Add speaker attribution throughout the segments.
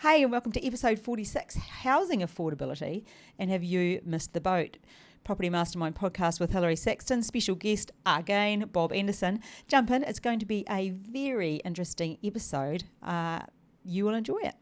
Speaker 1: Hey, and welcome to episode 46, Housing Affordability, and have you missed the boat? Property Mastermind podcast with Hilary Saxton, special guest again, Bob Andersen. Jump in, it's going to be a very interesting episode. You will enjoy it.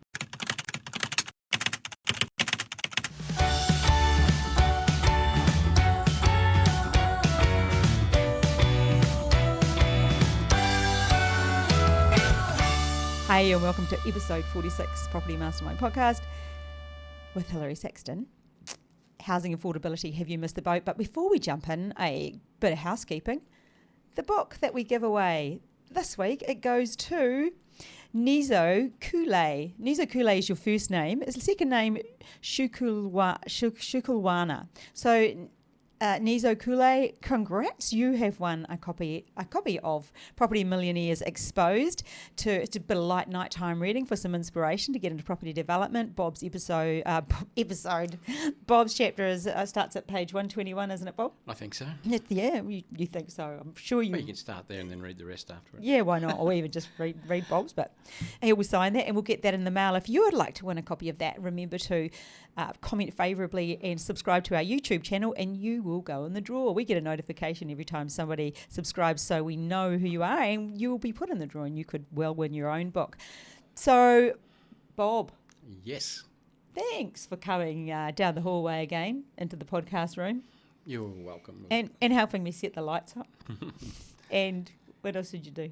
Speaker 1: Hey, and welcome to episode 46, Property Mastermind podcast with Hilary Saxton. Housing affordability, have you missed the boat? But before we jump in, a bit of housekeeping. The book that we give away this week, it goes to Nizo Kule. Nizo Kule is your first name. It's the second name, Shukulwana. So, Nizo Kule, congrats. You have won a copy of Property Millionaires Exposed. It's a bit of light nighttime reading for some inspiration to get into property development. Bob's Bob's chapter starts at page 121, isn't it, Bob?
Speaker 2: I think so.
Speaker 1: Yeah, you think so. I'm sure you...
Speaker 2: Well, you can start there and then read the rest afterwards.
Speaker 1: Yeah, why not? Or even just read Bob's, but he will sign that and we'll get that in the mail. If you would like to win a copy of that, remember to comment favourably and subscribe to our YouTube channel and you will go in the draw. We get a notification every time somebody subscribes so we know who you are and you will be put in the draw and you could well win your own book. So, Bob.
Speaker 2: Yes.
Speaker 1: Thanks for coming down the hallway again into the podcast room.
Speaker 2: You're welcome.
Speaker 1: And helping me set the lights up. And what else did you do?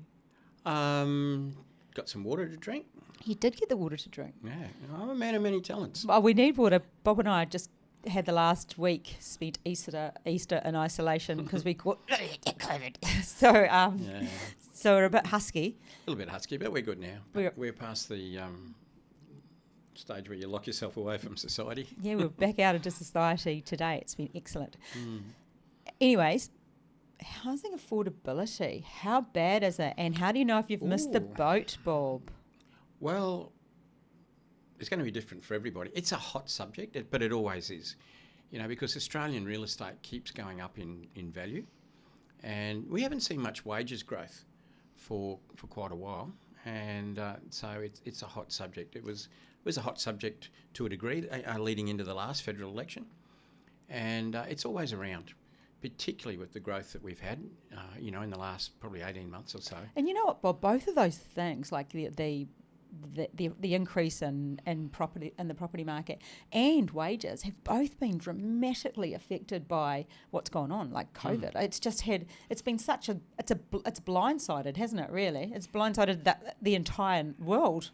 Speaker 2: Got some water to drink.
Speaker 1: You did get the water to drink.
Speaker 2: Yeah, I'm a man of many talents.
Speaker 1: Well, we need water. Bob and I just had the last week spent Easter in isolation because we caught COVID. So we're a bit husky.
Speaker 2: A little bit husky, but we're good now. We're past the stage where you lock yourself away from society.
Speaker 1: Yeah, we're back out into society today. It's been excellent. Anyways, housing affordability. How bad is it? And how do you know if you've missed the boat, Bob?
Speaker 2: Well, it's going to be different for everybody. It's a hot subject, but it always is, because Australian real estate keeps going up in value, and we haven't seen much wages growth for quite a while, and so it's a hot subject. It was a hot subject to a degree leading into the last federal election, and it's always around, particularly with the growth that we've had, in the last probably 18 months or so. And
Speaker 1: you know what, Bob? Both of those things, like the increase in property in the property market and wages, have both been dramatically affected by what's gone on, like COVID. It's been it's blindsided, hasn't it? Really, it's blindsided the entire world.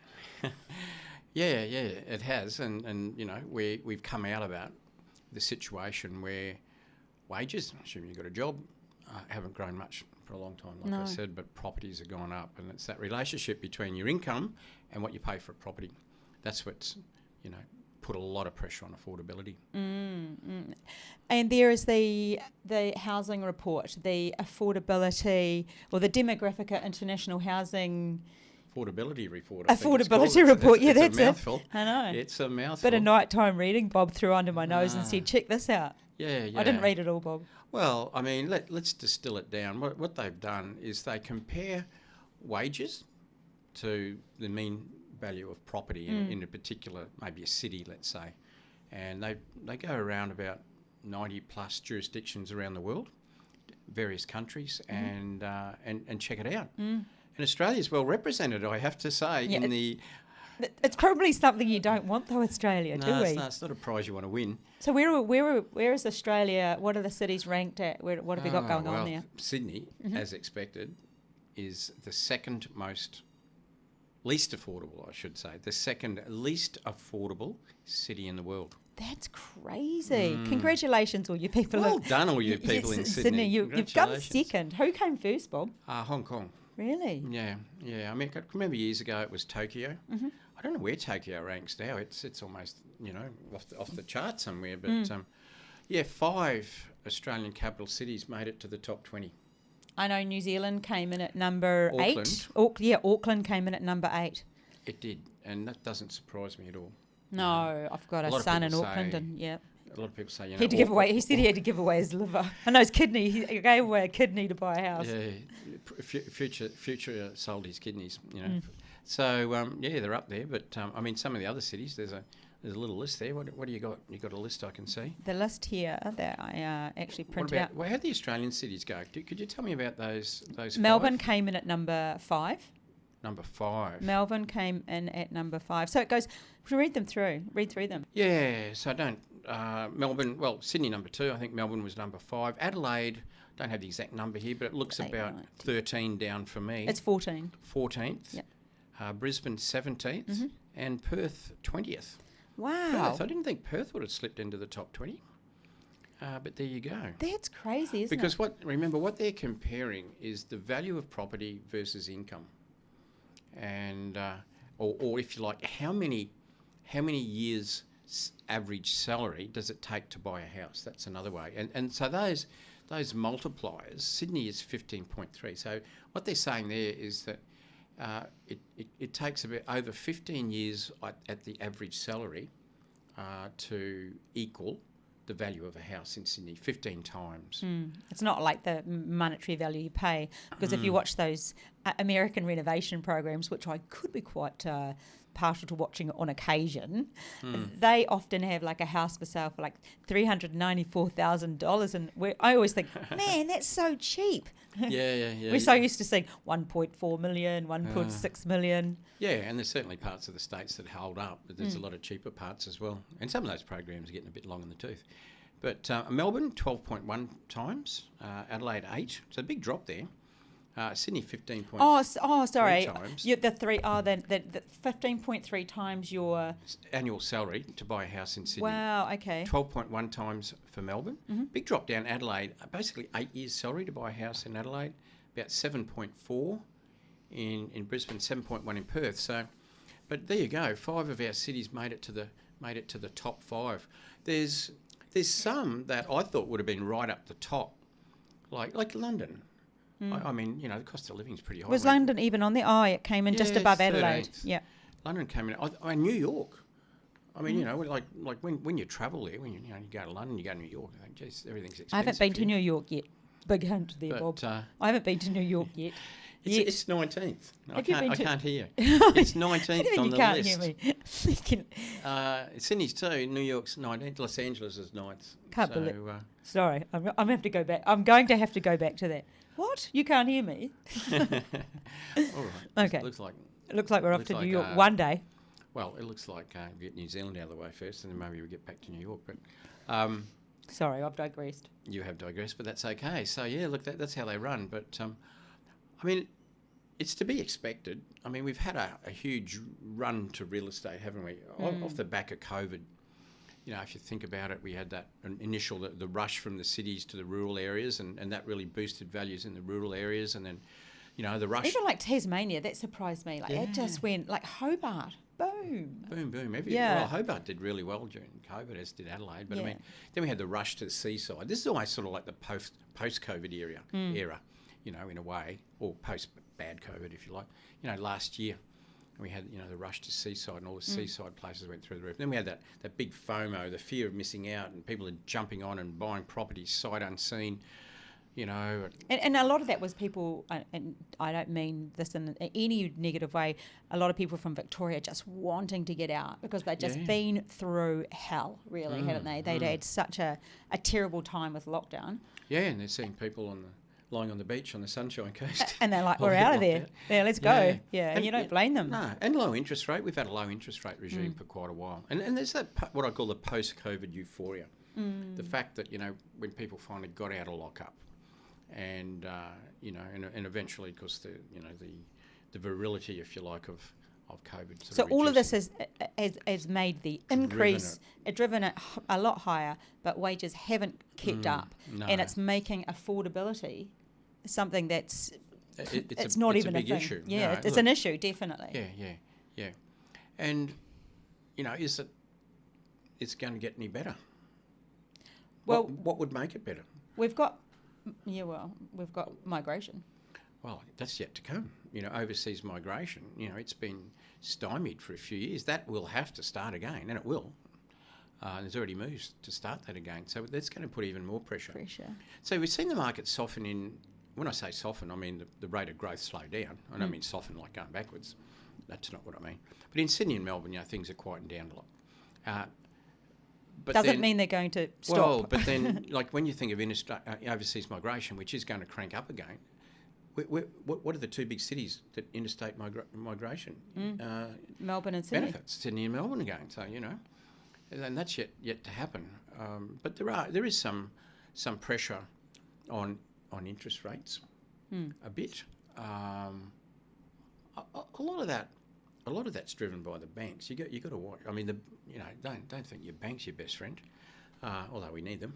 Speaker 2: Yeah, it has, and we've come out about the situation where wages, assuming you've got a job, haven't grown much for a long time, like I said, but properties have gone up, and it's that relationship between your income and what you pay for a property. That's what's, put a lot of pressure on affordability.
Speaker 1: And there is the housing report, the affordability, or the demographic international housing...
Speaker 2: Affordability report.
Speaker 1: Affordability report, yeah, that's
Speaker 2: a mouthful.
Speaker 1: I know.
Speaker 2: It's a mouthful.
Speaker 1: Bit of nighttime reading Bob threw under my nose and said, check this out.
Speaker 2: Yeah.
Speaker 1: I didn't read it all, Bob.
Speaker 2: Well, I mean, let's distill it down. What they've done is they compare wages to the mean value of property in a particular, maybe a city, let's say. And they go around about 90 plus jurisdictions around the world, various countries, and check it out. And Australia's well represented, I have to say, in the...
Speaker 1: It's probably something you don't want, though, Australia, do we?
Speaker 2: No, it's not a prize you want to win.
Speaker 1: So where is Australia? What are the cities ranked at? What have we got going on there?
Speaker 2: Sydney, as expected, is the second least affordable, I should say, the second least affordable city in the world.
Speaker 1: That's crazy. Congratulations, all you people.
Speaker 2: Well done, all you people in Sydney.
Speaker 1: You've come second. Who came first, Bob?
Speaker 2: Hong Kong.
Speaker 1: Really?
Speaker 2: Yeah. I mean, I can remember years ago it was Tokyo. I don't know where Tokyo ranks now. It's almost, off the chart somewhere. But, 5 Australian capital cities made it to the top 20.
Speaker 1: I know New Zealand came in at number 8. Auckland came in at number 8.
Speaker 2: It did, and that doesn't surprise me at all.
Speaker 1: No, I've got a son in Auckland, and
Speaker 2: a lot of people say,
Speaker 1: he had to give away. He said he had to give away his liver. I know his kidney. He gave away a kidney to buy a house.
Speaker 2: Yeah, future sold his kidneys. So yeah, they're up there. But I mean, some of the other cities, there's a little list there. What do you got? You got a list I can see.
Speaker 1: The list here that I actually printed out.
Speaker 2: Well, how'd the Australian cities go? Could you tell me about those?
Speaker 1: Melbourne
Speaker 2: 5?
Speaker 1: came in at number 5.
Speaker 2: Number 5.
Speaker 1: Melbourne came in at number 5. So it goes. Read through them.
Speaker 2: Yeah. So don't Melbourne. Well, Sydney number 2. I think Melbourne was number 5. Adelaide. Don't have the exact number here, but it looks about 13 down for me.
Speaker 1: It's 14.
Speaker 2: 14th.
Speaker 1: Yep.
Speaker 2: Brisbane 17th, and Perth 20th.
Speaker 1: Wow.
Speaker 2: Perth. I didn't think Perth would have slipped into the top 20. But there you go.
Speaker 1: That's crazy, isn't
Speaker 2: because
Speaker 1: it?
Speaker 2: Remember what they're comparing is the value of property versus income, and or if you like, how many years average salary does it take to buy a house? That's another way. And so those multipliers, Sydney is 15.3. So what they're saying there is that it takes about over 15 years at the average salary to equal the value of a house in Sydney, 15 times.
Speaker 1: It's not like the monetary value you pay, because if you watch those American renovation programs, which I could be quite partial to watching on occasion, they often have like a house for sale for like $394,000, and I always think, man, that's so cheap.
Speaker 2: Yeah.
Speaker 1: We're so used to seeing 1.4 million, 1.6 million.
Speaker 2: Yeah, and there's certainly parts of the states that hold up, but there's a lot of cheaper parts as well. And some of those programs are getting a bit long in the tooth. But Melbourne, 12.1 times. Adelaide, 8. So a big drop there. Sydney, 15.3
Speaker 1: sorry.
Speaker 2: times.
Speaker 1: The 15.3 times your
Speaker 2: annual salary to buy a house in Sydney.
Speaker 1: Wow, okay.
Speaker 2: 12.1 times for Melbourne. Big drop down Adelaide. Basically 8 years salary to buy a house in Adelaide. About 7.4 in Brisbane, 7.1 in Perth. So, but there you go. 5 of our cities made it to the top 5. There's some that I thought would have been right up the top, like London. I mean, the cost of living is pretty high.
Speaker 1: Was London even on there? Oh, it came in just above Adelaide.
Speaker 2: 13th.
Speaker 1: Yeah.
Speaker 2: London came in. New York. I mean, like when you travel there, when you go to London, you go to New York. I think, geez, everything's expensive.
Speaker 1: I haven't been to New York yet. Big hint there, Bob. I haven't been to New York yet.
Speaker 2: It's 19th. I can't hear.
Speaker 1: It's
Speaker 2: It's 19th on the list.
Speaker 1: You can't hear me.
Speaker 2: Sydney's 2, New York's 19th, Los Angeles is 9th.
Speaker 1: Can't believe. Sorry, I'm have to go back. I'm going to have to go back to that. What? You can't hear me?
Speaker 2: All right.
Speaker 1: Okay.
Speaker 2: Looks like
Speaker 1: we're off to New York one day.
Speaker 2: Well, it looks like we get New Zealand out of the way first, and then maybe we get back to New York. But
Speaker 1: sorry, I've digressed.
Speaker 2: You have digressed, but that's okay. So yeah, look, that's how they run. But I mean, it's to be expected. I mean, we've had a huge run to real estate, haven't we? Off the back of COVID. If you think about it, we had that initial the rush from the cities to the rural areas, and that really boosted values in the rural areas, and then the rush.
Speaker 1: Even like Tasmania, that surprised me. Like it just went like Hobart, boom,
Speaker 2: boom. Well, Hobart did really well during COVID, as did Adelaide. But I mean, then we had the rush to the seaside. This is almost sort of like the post-COVID era, in a way, or post-bad COVID, if you like. Last year. We had, the rush to seaside, and all the seaside places went through the roof. Then we had that big FOMO, the fear of missing out, and people are jumping on and buying properties sight unseen,
Speaker 1: And a lot of that was people, and I don't mean this in any negative way, a lot of people from Victoria just wanting to get out because they'd just been through hell, really, haven't they? They'd had such a terrible time with lockdown.
Speaker 2: Yeah, and they're seeing people lying on the beach on the Sunshine Coast.
Speaker 1: And they're like, we're out of there. Yeah, let's go. Yeah, and you don't blame them.
Speaker 2: No, and low interest rate. We've had a low interest rate regime for quite a while. And there's that, what I call the post-COVID euphoria. The fact that, when people finally got out of lockup and, and eventually, because the virility, if you like, of COVID.
Speaker 1: So all of this has made the increase, driven it a lot higher, but wages haven't kept up. No. And it's making affordability something that's it's not even a big issue. Yeah, it's an issue, definitely.
Speaker 2: Yeah. And is it's going to get any better? Well, what would make it better?
Speaker 1: We've got migration. Well,
Speaker 2: that's yet to come. Overseas migration. It's been stymied for a few years. That will have to start again, and it will. There's already moves to start that again. So that's going to put even more pressure. So we've seen the market soften in. When I say soften, I mean the rate of growth slow down. I don't mean soften like going backwards. That's not what I mean. But in Sydney and Melbourne, things are quieting down a lot. But
Speaker 1: Does
Speaker 2: then,
Speaker 1: it mean they're going to stop?
Speaker 2: Well, but then, like when you think of overseas migration, which is going to crank up again, what are the two big cities that interstate migration?
Speaker 1: Melbourne and Sydney.
Speaker 2: Benefits. Sydney and Melbourne again. So, and that's yet to happen. But there is some pressure on interest rates a bit. A lot of that's driven by the banks. You got to watch. I mean, don't think your bank's your best friend, although we need them.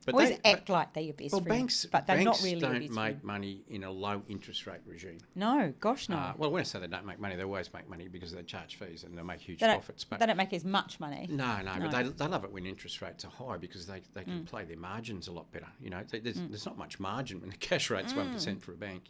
Speaker 2: But
Speaker 1: always act like they're your best friend.
Speaker 2: Banks,
Speaker 1: but they're
Speaker 2: banks
Speaker 1: not really
Speaker 2: don't
Speaker 1: your best
Speaker 2: make
Speaker 1: friend.
Speaker 2: money in a low interest rate regime.
Speaker 1: No, gosh, no.
Speaker 2: Well, when I say they don't make money, they always make money because they charge fees and they make huge
Speaker 1: They
Speaker 2: profits. But
Speaker 1: don't make as much money.
Speaker 2: No, but they love it when interest rates are high because they can play their margins a lot better. There's not much margin when the cash rate's 1% for a bank.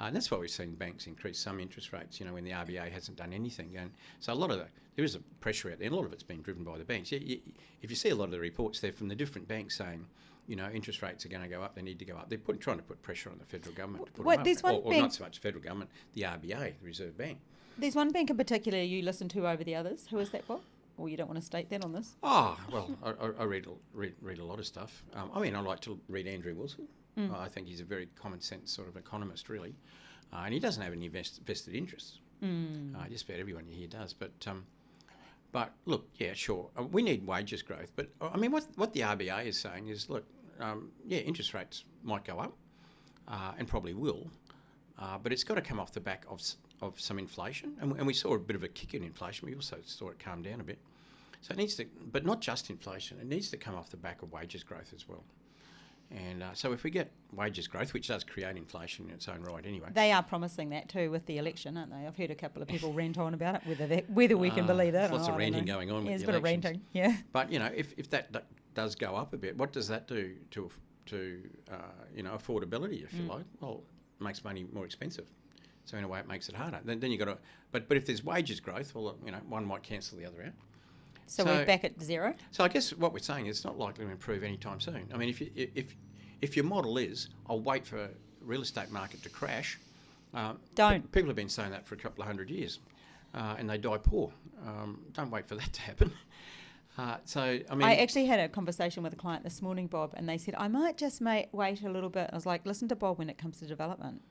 Speaker 2: And that's why we've seen banks increase some interest rates, when the RBA hasn't done anything. And so there is a pressure out there, and a lot of it's been driven by the banks. If you see a lot of the reports, they're from the different banks saying, interest rates are going to go up, they need to go up. They're trying to put pressure on the federal government to put them up. Or not so much the federal government, the RBA, the Reserve Bank.
Speaker 1: There's one bank in particular you listen to over the others. Who is that, Bob? Or you don't want to state that on this?
Speaker 2: Oh, well, I read a lot of stuff. I like to read Andrew Wilson. I think he's a very common sense sort of economist, really. And he doesn't have any vested interests. Just about everyone you hear does. But look, yeah, sure. We need wages growth. But I mean, what the RBA is saying is, look, interest rates might go up, and probably will, but it's got to come off the back of some inflation. And we saw a bit of a kick in inflation. We also saw it calm down a bit. So it needs to, but not just inflation. It needs to come off the back of wages growth as well. And so if we get wages growth, which does create inflation in its own right anyway.
Speaker 1: They are promising that too with the election, aren't they? I've heard a couple of people rant on about it, whether we can believe that.
Speaker 2: Lots of ranting going on with the elections.
Speaker 1: There's a bit of ranting, yeah.
Speaker 2: But, if that does go up a bit, what does that do to affordability, if you like? Well, it makes money more expensive. So in a way, it makes it harder. Then you got to, but if there's wages growth, well, one might cancel the other out.
Speaker 1: So we're back at zero?
Speaker 2: So I guess what we're saying is it's not likely to improve anytime soon. I mean, if your model is, I'll wait for a real estate market to crash,
Speaker 1: don't.
Speaker 2: People have been saying that for a couple of 100 years, and they die poor. Don't wait for that to happen. I
Speaker 1: actually had a conversation with a client this morning, Bob, and they said, I might just wait a little bit. I was like, listen to Bob when it comes to development.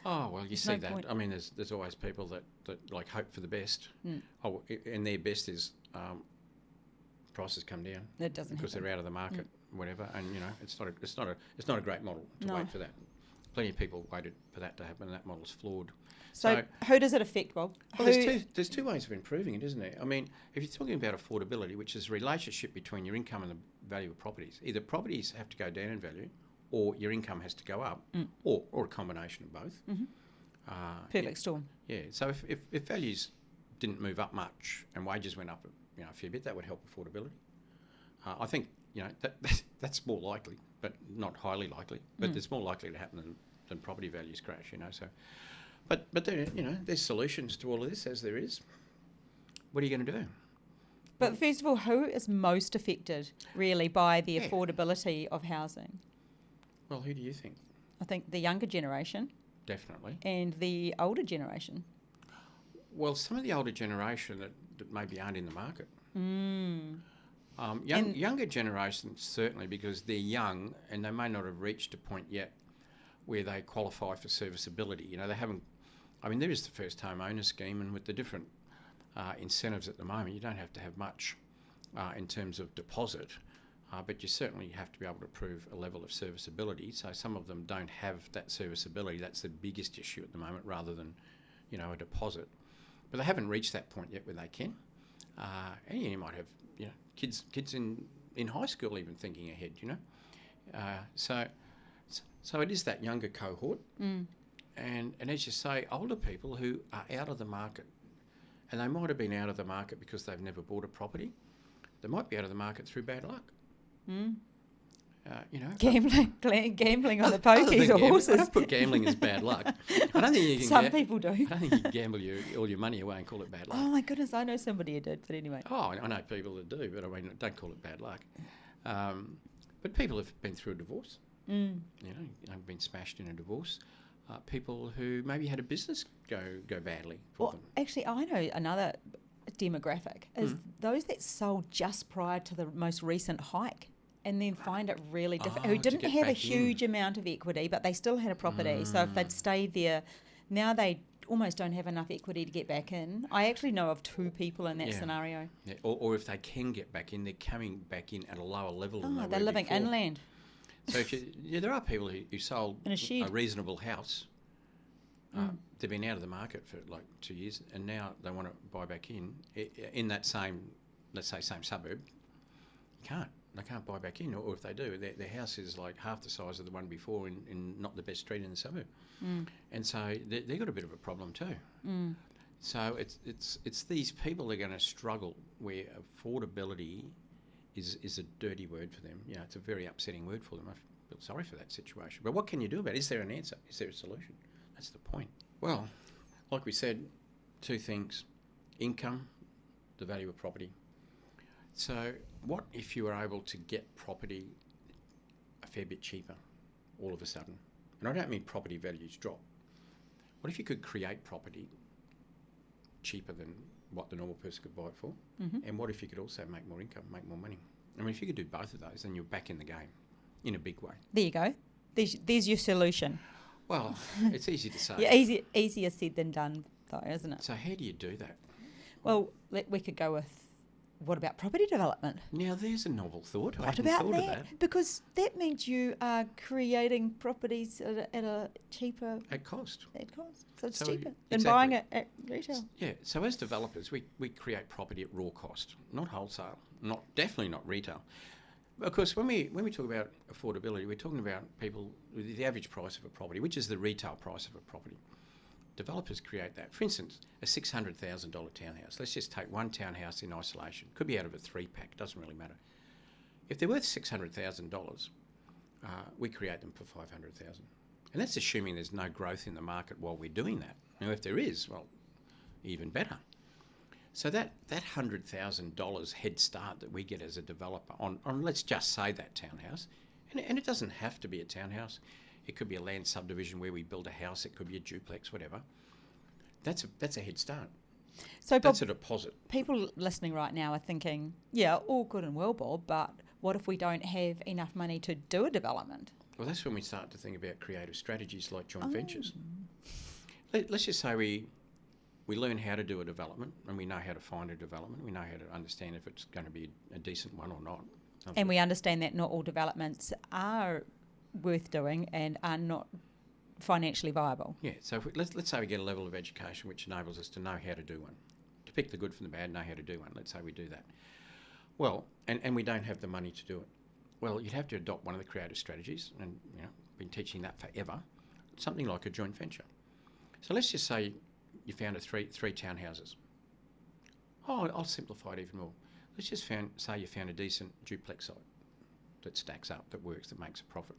Speaker 2: Oh, well, you see
Speaker 1: no
Speaker 2: that.
Speaker 1: Point.
Speaker 2: I mean, there's always people that like hope for the best. And their best is prices come down.
Speaker 1: It doesn't
Speaker 2: because
Speaker 1: happen.
Speaker 2: they're out of the market, whatever. And it's not a great model to wait for that. Plenty of people waited for that to happen, and that model's flawed.
Speaker 1: So who does it affect, Bob?
Speaker 2: Well, there's two ways of improving it, isn't there? I mean, if you're talking about affordability, which is the relationship between your income and the value of properties, either properties have to go down in value, or your income has to go up, or a combination of both.
Speaker 1: Perfect storm.
Speaker 2: Yeah. So if values didn't move up much and wages went up a fair bit, that would help affordability. I think that's more likely, but not highly likely. But it's more likely to happen than property values crash. So, but there there's solutions to all of this, as there is. What are you going to do?
Speaker 1: But first of all, who is most affected really by the affordability of housing?
Speaker 2: Well, who do you think?
Speaker 1: I think the younger generation.
Speaker 2: Definitely.
Speaker 1: And the older generation.
Speaker 2: Well, some of the older generation that maybe aren't in the market. Younger generations, certainly, because they're young and they may not have reached a point yet where they qualify for serviceability. They haven't. I mean, there is the first home owner scheme, and with the different incentives at the moment, you don't have to have much in terms of deposit, but you certainly have to be able to prove a level of serviceability. So some of them don't have that serviceability. That's the biggest issue at the moment, rather than, a deposit. But they haven't reached that point yet where they can. And you might have, kids in high school even thinking ahead, So it is that younger cohort. And as you say, older people who are out of the market, and they might have been out of the market because they've never bought a property. They might be out of the market through bad luck.
Speaker 1: Gambling on the pokies or horses.
Speaker 2: I don't put gambling as bad luck. I don't think you can.
Speaker 1: Some people do.
Speaker 2: I don't think you can gamble all your money away and call it bad luck.
Speaker 1: Oh my goodness, I know somebody who did, but anyway.
Speaker 2: Oh, I know people that do, but I mean, don't call it bad luck. But people have been through a divorce. Been smashed in a divorce. people who maybe had a business go badly for them.
Speaker 1: Actually, I know another demographic is those that sold just prior to the most recent hike and then find it really difficult, who didn't have a huge amount of equity, but they still had a property. So if they'd stayed there, now they almost don't have enough equity to get back in. I actually know of 2 people in that scenario.
Speaker 2: Yeah. Or if they can get back in, they're coming back in at a lower level than they were
Speaker 1: they're living
Speaker 2: before.
Speaker 1: inland.
Speaker 2: So there are people who sold a reasonable house. They've been out of the market for like 2 years, and now they want to buy back in that same, let's say, same suburb. They can't buy back in, or if they do, their house is like half the size of the one before in not the best street in the suburb. And so they've got a bit of a problem too. So it's these people that are going to struggle where affordability is a dirty word for them. You know, it's a very upsetting word for them. I feel sorry for that situation. But what can you do about it? Is there an answer? Is there a solution? That's the point. Well, like we said, 2 things: income, the value of property. So what if you were able to get property a fair bit cheaper all of a sudden? And I don't mean property values drop. What if you could create property cheaper than what the normal person could buy it for? And what if you could also make more income, make more money? I mean, if you could do both of those, then you're back in the game in a big way.
Speaker 1: There you go. There's your solution.
Speaker 2: Well, it's easy to say.
Speaker 1: Yeah, easier said than done, though, isn't it?
Speaker 2: So how do you do that?
Speaker 1: Well, we could go with, what about property development?
Speaker 2: Now, there's a novel thought.
Speaker 1: What about that? Because that means you are creating properties at a cheaper...
Speaker 2: At cost.
Speaker 1: So it's cheaper than buying it at retail.
Speaker 2: Yeah, so as developers, we create property at raw cost, not wholesale, definitely not retail. Of course, when we talk about affordability, we're talking about people with the average price of a property, which is the retail price of a property. Developers create that. For instance, a $600,000 townhouse. Let's just take one townhouse in isolation. Could be out of a 3-pack, doesn't really matter. If they're worth $600,000, we create them for $500,000. And that's assuming there's no growth in the market while we're doing that. Now, if there is, well, even better. So that $100,000 head start that we get as a developer on let's just say that townhouse, and it doesn't have to be a townhouse. It could be a land subdivision where we build a house. It could be a duplex, whatever. That's a head start. So Bob, that's a deposit.
Speaker 1: People listening right now are thinking, yeah, all good and well, Bob, but what if we don't have enough money to do a development?
Speaker 2: Well, that's when we start to think about creative strategies like joint ventures. Let's just say we learn how to do a development, and we know how to find a development. We know how to understand if it's going to be a decent one or not.
Speaker 1: And we understand that not all developments are worth doing and are not financially viable.
Speaker 2: Yeah, so let's say we get a level of education which enables us to know how to do one, to pick the good from the bad, know how to do one. Let's say we do that. Well, and we don't have the money to do it. Well, you'd have to adopt one of the creative strategies, and been teaching that forever, something like a joint venture. So let's just say you found three townhouses. Oh, I'll simplify it even more. Let's just say you found a decent duplex site that stacks up, that works, that makes a profit.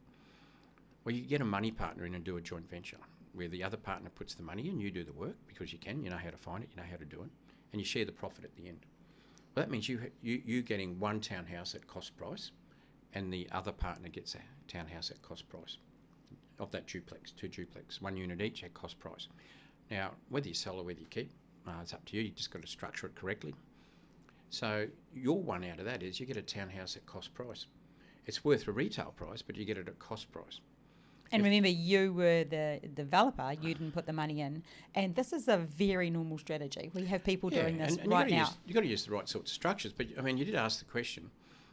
Speaker 2: Well, you get a money partner in and do a joint venture where the other partner puts the money in, you do the work because you know how to find it, you know how to do it, and you share the profit at the end. Well, that means you getting one townhouse at cost price, and the other partner gets a townhouse at cost price of that duplex, 2 duplex, 1 unit each at cost price. Now, whether you sell or whether you keep, it's up to you. You just got to structure it correctly. So your one out of that is you get a townhouse at cost price. It's worth a retail price, but you get it at cost price.
Speaker 1: And remember, you were the developer. You didn't put the money in. And this is a very normal strategy. We have people doing this right now.
Speaker 2: You've got to use the right sorts of structures. But, I mean, you did ask the question,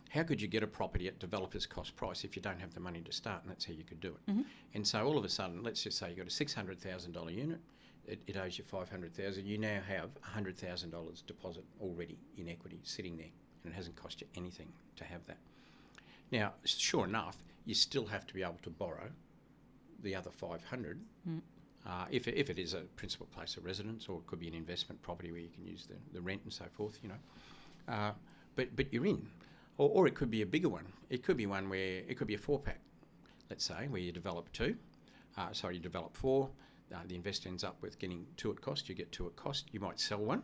Speaker 2: how could you get a property at developer's cost price if you don't have the money to start? And that's how you could do it. Mm-hmm. And so all of a sudden, let's just say you've got a $600,000 unit. It owes you $500,000. You now have $100,000 deposit already in equity sitting there, and it hasn't cost you anything to have that. Now, sure enough, you still have to be able to borrow the other $500 if it is a principal place of residence, or it could be an investment property where you can use the rent and so forth. But you're in, or it could be a bigger one. It could be one where it could be a 4-pack, let's say, where you develop 4. The investor ends up with getting 2 at cost. You get 2 at cost. You might sell one.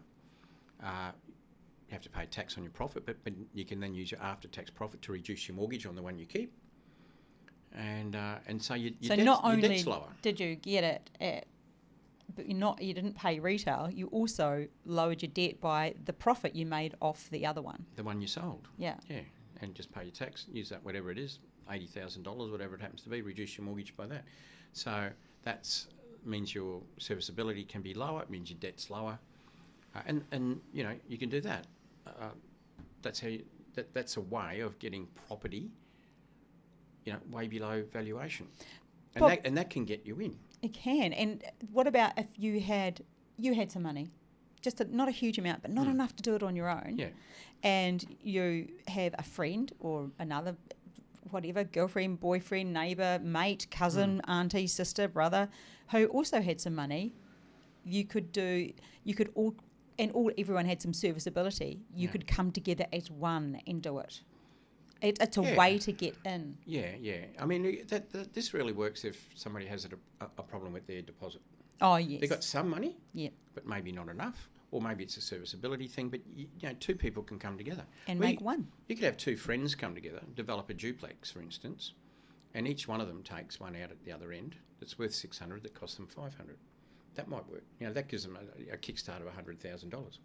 Speaker 2: You have to pay tax on your profit, but you can then use your after-tax profit to reduce your mortgage on the one you keep. And so your
Speaker 1: So
Speaker 2: debt's,
Speaker 1: not
Speaker 2: your
Speaker 1: only
Speaker 2: debt's lower.
Speaker 1: did you get it at, but you didn't pay retail, you also lowered your debt by the profit you made off the other one.
Speaker 2: The one you sold.
Speaker 1: Yeah.
Speaker 2: Yeah, and just pay your tax, use that, whatever it is, $80,000, whatever it happens to be, reduce your mortgage by that. So that's means your serviceability can be lower, it means your debt's lower. And you know, you can do that. That's how that's a way of getting property, you know, way below valuation. And that can get you in.
Speaker 1: It can. And what about if you had some money, just not a huge amount, but not enough to do it on your own?
Speaker 2: Yeah.
Speaker 1: And you have a friend or another, whatever, girlfriend, boyfriend, neighbour, mate, cousin, auntie, sister, brother, who also had some money. Everyone had some serviceability. You could come together as one and do it. It's a way to get in.
Speaker 2: Yeah. I mean, this really works if somebody has a problem with their deposit.
Speaker 1: Oh, yes.
Speaker 2: They've got some money,
Speaker 1: yeah,
Speaker 2: but maybe not enough. Or maybe it's a serviceability thing, but you know, two people can come together.
Speaker 1: And make one.
Speaker 2: You could have two friends come together, develop a duplex, for instance, and each one of them takes one out at the other end that's worth $600 that costs them $500. That might work. You know, that gives them a kickstart of $100,000.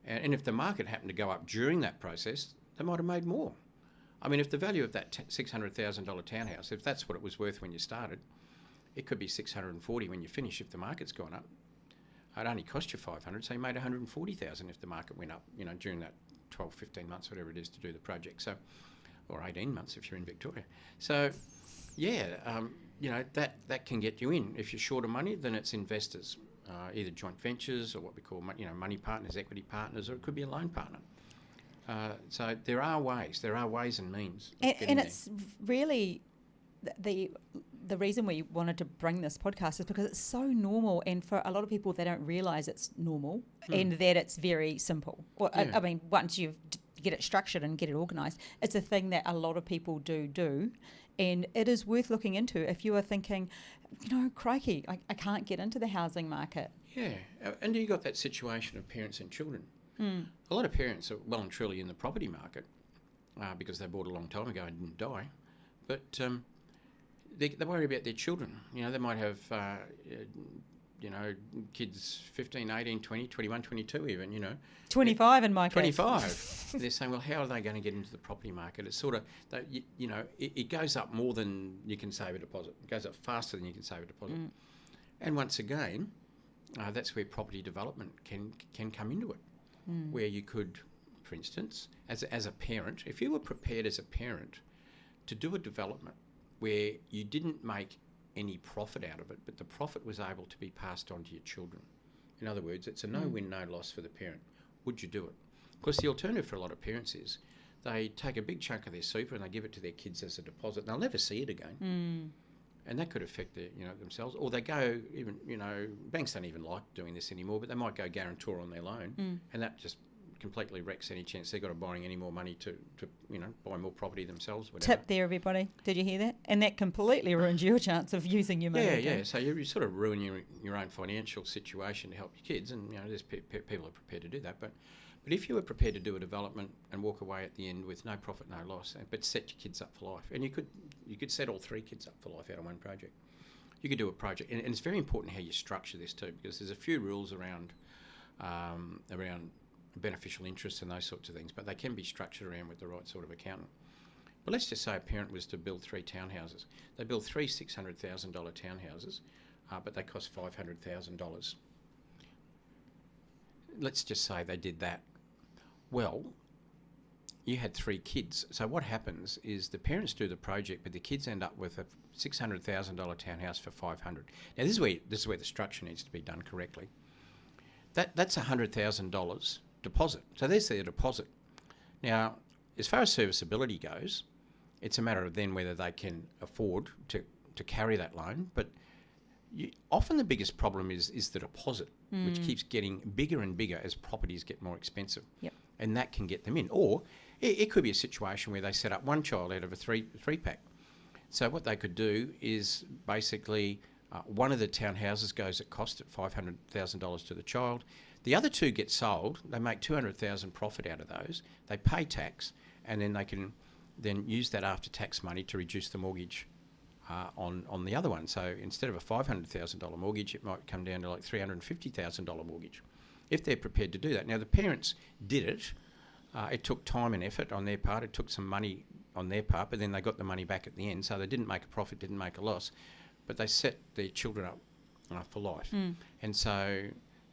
Speaker 2: And if the market happened to go up during that process, they might have made more. I mean, if the value of that $600,000 townhouse, if that's what it was worth when you started, it could be $640 when you finish if the market's gone up. It only cost you $500, so you made $140,000 if the market went up, you know, during that 12, 15 months, whatever it is, to do the project. So, or 18 months if you're in Victoria. So, yeah, you know, that can get you in. If you're short of money, then it's investors, either joint ventures or what we call, money partners, equity partners, or it could be a loan partner. So there are ways and means.
Speaker 1: And it's really the reason we wanted to bring this podcast is because it's so normal, and for a lot of people, they don't realise it's normal and that it's very simple. Well,
Speaker 2: Yeah.
Speaker 1: I mean, once you get it structured and get it organised, it's a thing that a lot of people do, and it is worth looking into if you are thinking, you know, crikey, I can't get into the housing market.
Speaker 2: Yeah, and you got that situation of parents and children. A lot of parents are well and truly in the property market because they bought a long time ago and didn't die, but they worry about their children. You know, they might have, you know, kids 15, 18, 20, 21, 22 even, you know.
Speaker 1: 25 in my case.
Speaker 2: 25. They're saying, well, how are they going to get into the property market? It's sort of, you know, it goes up more than you can save a deposit. It goes up faster than you can save a deposit. And once again, that's where property development can come into it, where you could, for instance, as a parent, if you were prepared as a parent to do a development where you didn't make any profit out of it, but the profit was able to be passed on to your children. In other words, it's a no-win, no-loss for the parent. Would you do it? Because the alternative for a lot of parents is they take a big chunk of their super and they give it to their kids as a deposit, and they'll never see it again. And that could affect themselves. Or they go even, you know, banks don't even like doing this anymore, but they might go guarantor on their loan, and that just completely wrecks any chance they've got of borrowing any more money to you know, buy more property themselves. Whatever.
Speaker 1: Tip there, everybody. Did you hear that? And that completely ruins your chance of using your money.
Speaker 2: Yeah. So you sort of ruin your own financial situation to help your kids, and you know, there's people are prepared to do that. But if you were prepared to do a development and walk away at the end with no profit, no loss, but set your kids up for life, and you could set all three kids up for life out of one project. You could do a project, and it's very important how you structure this too, because there's a few rules around beneficial interest and those sorts of things, but they can be structured around with the right sort of accountant. But let's just say a parent was to build 3 townhouses. They build 3 $600,000 townhouses, but they cost $500,000. Let's just say they did that. Well, you had 3 kids. So what happens is the parents do the project, but the kids end up with a $600,000 townhouse for $500,000. Now this is where the structure needs to be done correctly. That's $100,000 deposit. So there's their deposit. Now, as far as serviceability goes, it's a matter of then whether they can afford to carry that loan. But often the biggest problem is the deposit, which keeps getting bigger and bigger as properties get more expensive.
Speaker 1: Yep.
Speaker 2: And that can get them in. Or it could be a situation where they set up one child out of a three-pack. So what they could do is basically one of the townhouses goes at cost at $500,000 to the child. The other 2 get sold. They make $200,000 profit out of those. They pay tax, and then they can then use that after-tax money to reduce the mortgage on the other one. So instead of a $500,000 mortgage, it might come down to like $350,000 mortgage, if they're prepared to do that. Now, the parents did it. It took time and effort on their part. It took some money on their part, but then they got the money back at the end. So they didn't make a profit, didn't make a loss, but they set their children up for life. And so,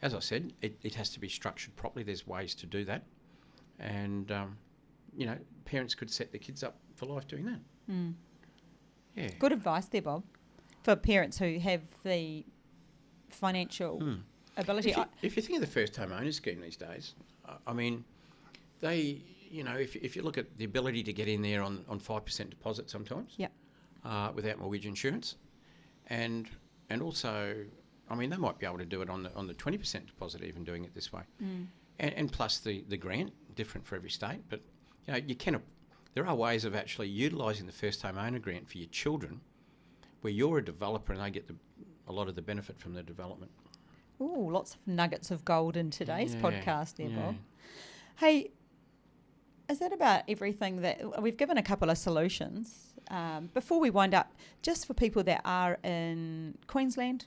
Speaker 2: as I said, it has to be structured properly. There's ways to do that. And, parents could set their kids up for life doing that. Yeah.
Speaker 1: Good advice there, Bob, for parents who have the financial ability.
Speaker 2: If you think of the first home owner scheme these days, I mean, they, if you look at the ability to get in there on 5% deposit sometimes, without mortgage insurance, and also, I mean, they might be able to do it on the 20% deposit, even doing it this way, and plus the grant, different for every state. But there are ways of actually utilising the first home owner grant for your children, where you're a developer and they get a lot of the benefit from the development.
Speaker 1: Ooh, lots of nuggets of gold in today's podcast there, Bob. Hey, is that about everything that we've given a couple of solutions? Before we wind up, just for people that are in Queensland,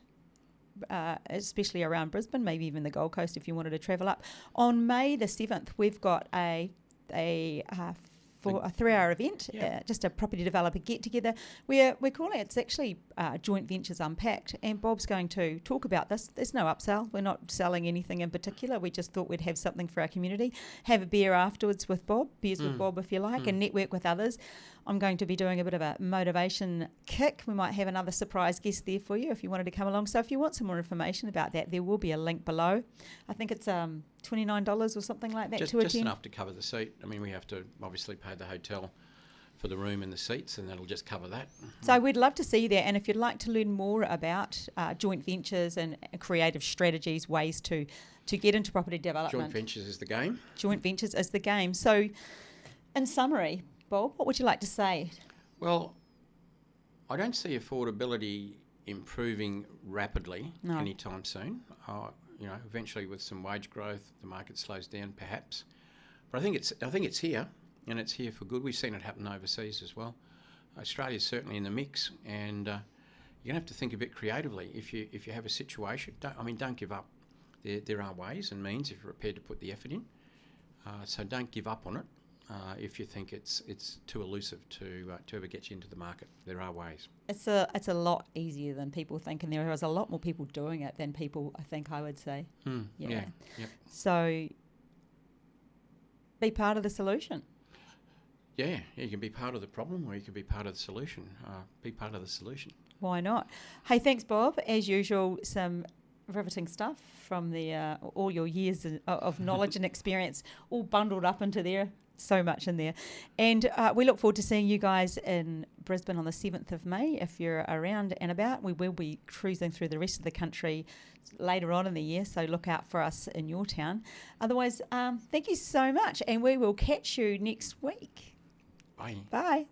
Speaker 1: especially around Brisbane, maybe even the Gold Coast if you wanted to travel up, on May the 7th, we've got a 3-hour event, just a property developer get-together. We're calling it's actually Joint Ventures Unpacked, and Bob's going to talk about this. There's no upsell. We're not selling anything in particular. We just thought we'd have something for our community. Have a beer afterwards with Bob, beers with Bob if you like, and network with others. I'm going to be doing a bit of a motivation kick. We might have another surprise guest there for you if you wanted to come along. So if you want some more information about that, there will be a link below. I think it's $29 or something like that to attend.
Speaker 2: Just enough to cover the seat. I mean, we have to obviously pay the hotel for the room and the seats, and that'll just cover that.
Speaker 1: So we'd love to see you there. And if you'd like to learn more about joint ventures and creative strategies, ways to get into property development.
Speaker 2: Joint ventures is the game.
Speaker 1: Joint ventures is the game. So in summary, Bob, what would you like to say?
Speaker 2: Well, I don't see affordability improving rapidly anytime soon. Eventually with some wage growth, the market slows down perhaps. But I think it's here, and it's here for good. We've seen it happen overseas as well. Australia's certainly in the mix, and you're gonna have to think a bit creatively. If you have a situation, don't give up. There are ways and means if you're prepared to put the effort in. So don't give up on it. If you think it's too elusive to ever get you into the market, there are ways.
Speaker 1: It's a lot easier than people think, and there is a lot more people doing it than people I think I would say.
Speaker 2: Yep.
Speaker 1: So be part of the solution.
Speaker 2: Yeah, you can be part of the problem, or you can be part of the solution. Be part of the solution.
Speaker 1: Why not? Hey, thanks, Bob. As usual, some riveting stuff from the all your years of knowledge and experience, all bundled up into there. So much in there. And we look forward to seeing you guys in Brisbane on the 7th of May. If you're around and about, we will be cruising through the rest of the country later on in the year, so look out for us in your town. Otherwise, thank you so much, and we will catch you next week.
Speaker 2: Bye.
Speaker 1: Bye.